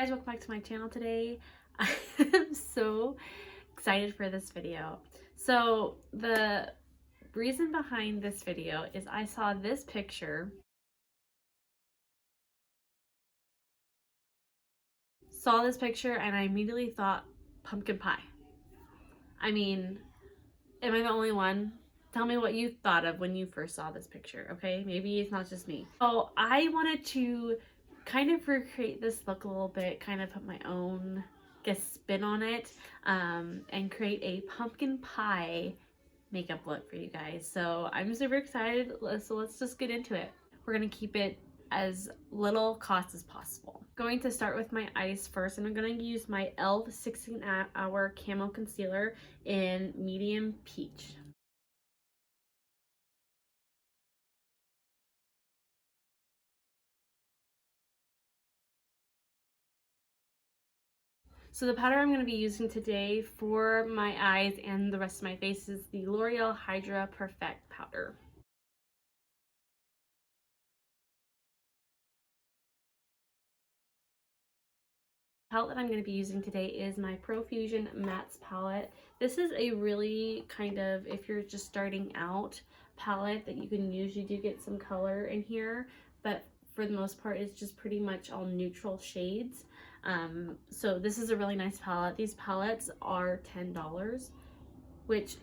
guys, welcome back to my channel today. I am so excited for this video. So the reason behind this video is I saw this picture, and I immediately thought pumpkin pie. I mean, am I the only one? Tell me what you thought of when you first saw this picture, okay? Maybe it's not just me. So I wanted to kind of recreate this look a little bit, kind of put my own spin on it, and create a pumpkin pie makeup look for you guys. So I'm super excited. So let's just get into it. We're gonna keep it as little cost as possible. Going to start with my eyes first, and I'm going to use my e.l.f. 16-hour Camo Concealer in medium peach. So the powder I'm going to be using today for my eyes and the rest of my face is the L'Oreal Hydra Perfect powder. The palette that I'm going to be using today is my Profusion Mattes palette. This is a really kind of, if you're just starting out, palette that you can use. You do get some color in here, but for the most part it's just pretty much all neutral shades. So this is a really nice palette. These palettes are $10, which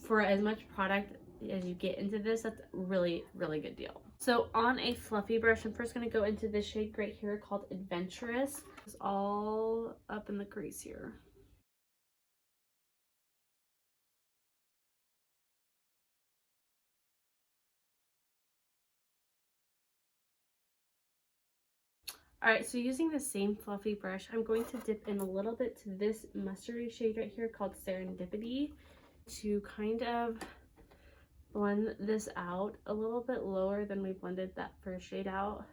for as much product as you get into this, that's a really good deal. So on a fluffy brush, I'm first going to go into this shade right here called Adventurous. It's all up in the crease here. Alright, so using the same fluffy brush, I'm going to dip in a little bit to this mustardy shade right here called Serendipity to kind of blend this out a little bit lower than we blended that first shade out.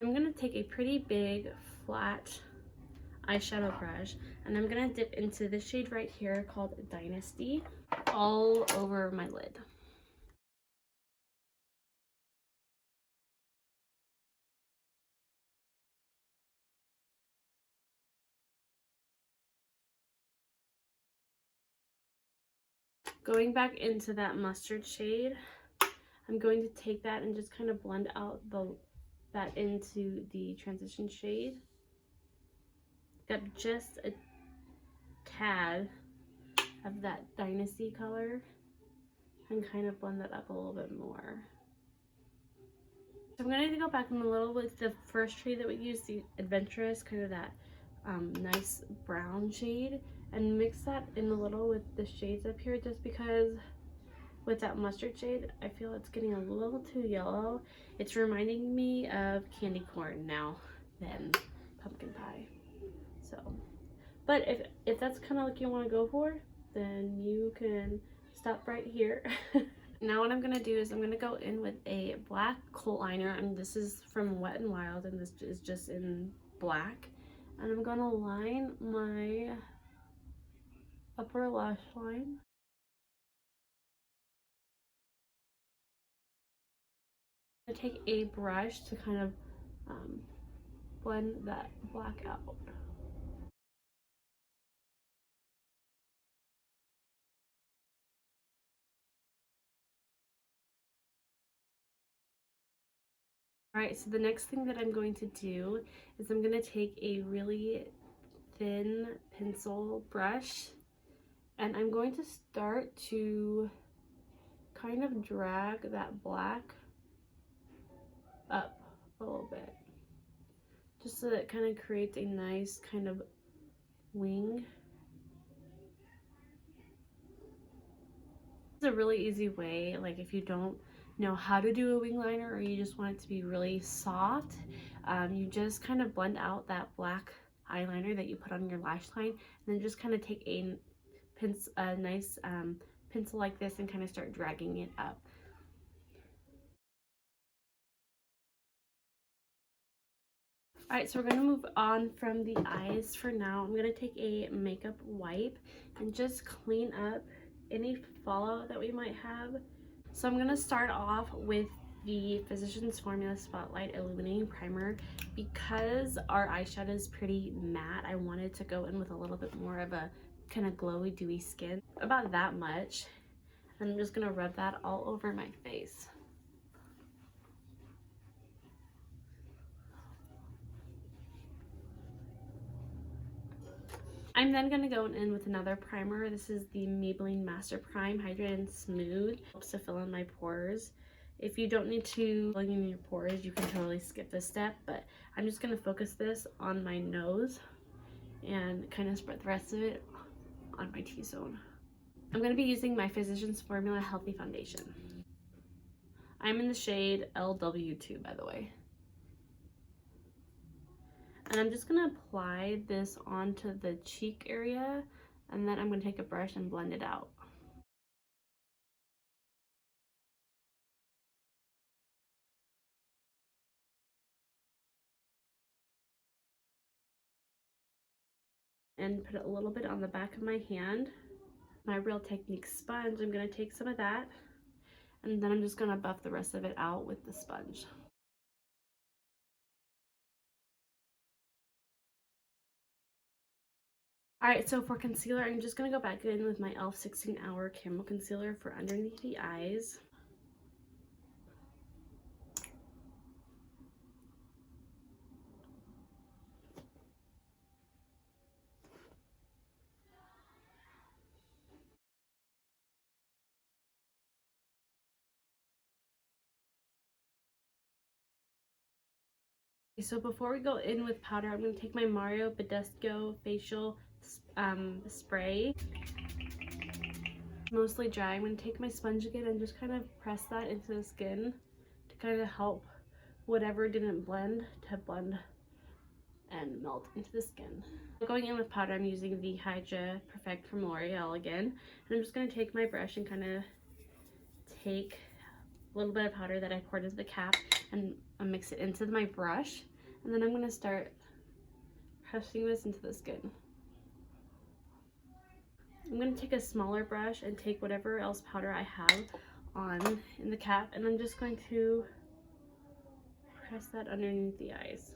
I'm going to take a pretty big flat eyeshadow brush and I'm going to dip into this shade right here called Dynasty all over my lid. Going back into that mustard shade, I'm going to take that and just kind of blend out that into the transition shade. Got just a tad of that Dynasty color and kind of blend that up a little bit more. So I'm going to go back in a little with the first shade that we used, the Adventurous, kind of that nice brown shade, and mix that in a little with the shades up here, just because with that mustard shade I feel it's getting a little too yellow. It's reminding me of candy corn now than pumpkin pie. So, but if that's kind of like you want to go for, then you can stop right here. Now what I'm going to do is I'm going to go in with a black coat liner, and this is from Wet n Wild, and this is just in black. And I'm going to line my upper lash line. I'm going to take a brush to kind of blend that black out. Alright, so the next thing that I'm going to do is I'm going to take a really thin pencil brush and I'm going to start to kind of drag that black up a little bit, just so that it kind of creates a nice kind of wing. It's a really easy way, like if you don't know how to do a wing liner or you just want it to be really soft, you just kind of blend out that black eyeliner that you put on your lash line, and then just kind of take a nice pencil like this and kind of start dragging it up. Alright, so we're going to move on from the eyes for now. I'm going to take a makeup wipe and just clean up any fallout that we might have. So I'm going to start off with the Physicians Formula Spotlight Illuminating Primer. Because our eyeshadow is pretty matte, I wanted to go in with a little bit more of a kind of glowy, dewy skin. About that much. And I'm just going to rub that all over my face. I'm then going to go in with another primer. This is the Maybelline Master Prime Hydrate and Smooth. Helps to fill in my pores. If you don't need to fill in your pores, you can totally skip this step, but I'm just going to focus this on my nose and kind of spread the rest of it on my T-zone. I'm going to be using my Physicians Formula Healthy Foundation. I'm in the shade LW2, by the way. And I'm just going to apply this onto the cheek area, and then I'm going to take a brush and blend it out. And put a little bit on the back of my hand. My Real Technique sponge, I'm going to take some of that, and then I'm just going to buff the rest of it out with the sponge. Alright, so for concealer, I'm just going to go back in with my e.l.f. 16 Hour Camo Concealer for underneath the eyes. So before we go in with powder, I'm going to take my Mario Badescu facial spray. Mostly dry. I'm going to take my sponge again and just kind of press that into the skin to kind of help whatever didn't blend to blend and melt into the skin. Going in with powder, I'm using the Hydra Perfect from L'Oreal again. And I'm just going to take my brush and kind of take a little bit of powder that I poured into the cap and mix it into my brush. And then I'm going to start pressing this into the skin. I'm going to take a smaller brush and take whatever else powder I have on in the cap, and I'm just going to press that underneath the eyes.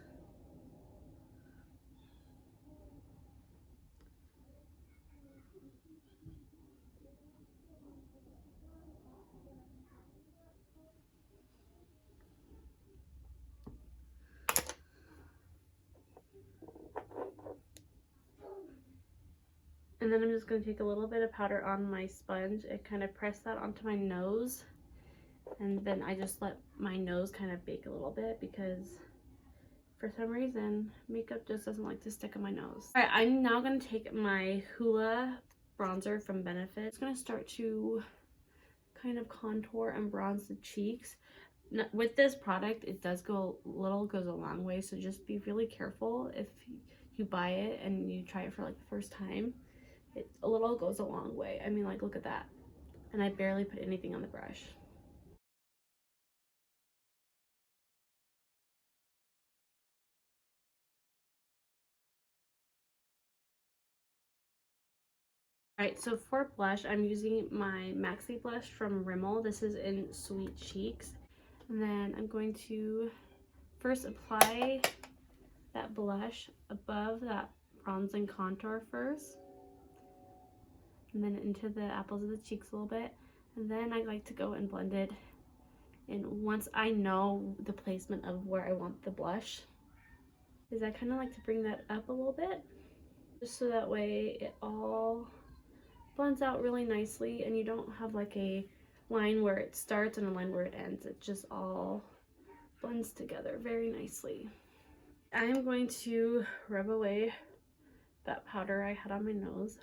And then I'm just going to take a little bit of powder on my sponge and kind of press that onto my nose. And then I just let my nose kind of bake a little bit because for some reason makeup just doesn't like to stick on my nose. Alright, I'm now going to take my Hoola bronzer from Benefit. It's going to start to kind of contour and bronze the cheeks. Now, with this product, it does goes a long way, so just be really careful if you buy it and you try it for like the first time. A little goes a long way. I mean, like, look at that. And I barely put anything on the brush. Alright, so for blush, I'm using my Maxi blush from Rimmel. This is in Sweet Cheeks. And then I'm going to first apply that blush above that bronzing contour first. And then into the apples of the cheeks a little bit. And then I like to go and blend it in once I know the placement of where I want the blush. Is I kind of like to bring that up a little bit, just so that way it all blends out really nicely and you don't have like a line where it starts and a line where it ends. It just all blends together very nicely. I'm going to rub away that powder I had on my nose.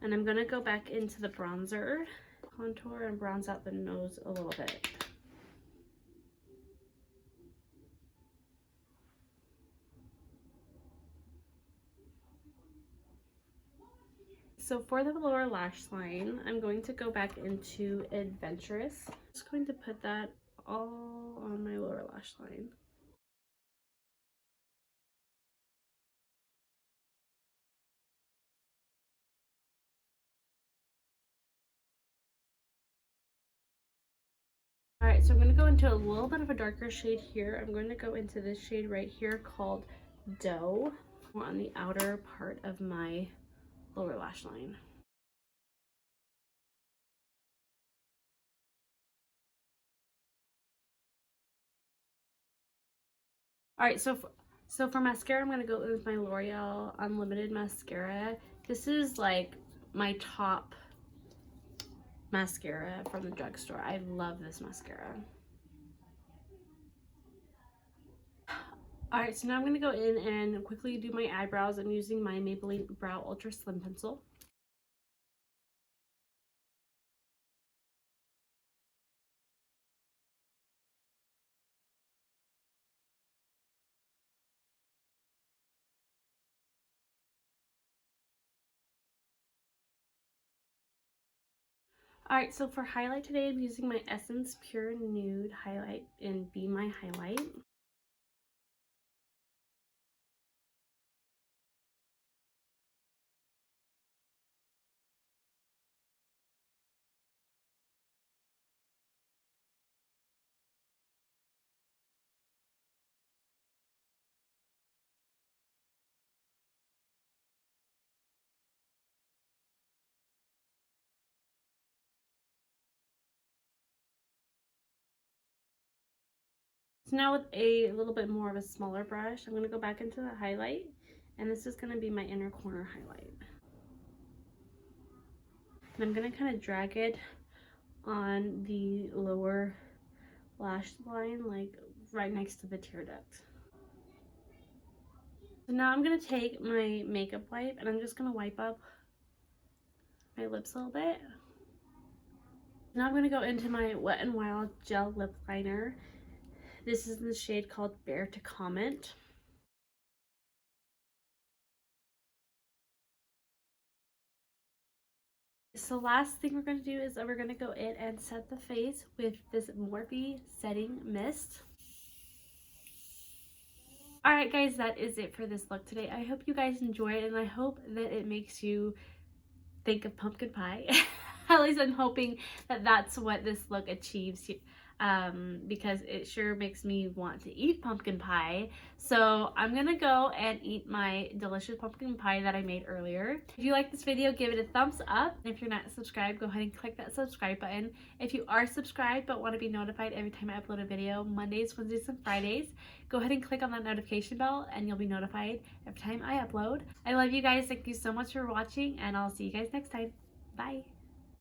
And I'm going to go back into the bronzer, contour and bronze out the nose a little bit. So for the lower lash line, I'm going to go back into Adventurous. I'm just going to put that all on my lower lash line. Alright, so I'm going to go into a little bit of a darker shade here. I'm going to go into this shade right here called Dough, on the outer part of my lower lash line. Alright, so for mascara, I'm going to go in with my L'Oreal Unlimited Mascara. This is like my top mascara from the drugstore. I love this mascara. Alright, so now I'm going to go in and quickly do my eyebrows. I'm using my Maybelline Brow Ultra Slim Pencil. Alright, so for highlight today, I'm using my Essence Pure Nude Highlight in Be My Highlight. So now with a little bit more of a smaller brush, I'm going to go back into the highlight, and this is going to be my inner corner highlight. And I'm going to kind of drag it on the lower lash line, like right next to the tear duct. So now I'm going to take my makeup wipe, and I'm just going to wipe up my lips a little bit. Now I'm going to go into my Wet n Wild Gel Lip Liner. This is in the shade called Bear to Comment. So last thing we're going to do is we're going to go in and set the face with this Morphe Setting Mist. Alright guys, that is it for this look today. I hope you guys enjoy it, and I hope that it makes you think of pumpkin pie. At least I'm hoping that that's what this look achieves, because it sure makes me want to eat pumpkin pie. So I'm gonna go and eat my delicious pumpkin pie that I made earlier. If you like this video, give it a thumbs up. And if you're not subscribed, go ahead and click that subscribe button. If you are subscribed but want to be notified every time I upload a video, Mondays, Wednesdays, and Fridays, go ahead and click on that notification bell and you'll be notified every time I upload. I love you guys. Thank you so much for watching, and I'll see you guys next time. Bye.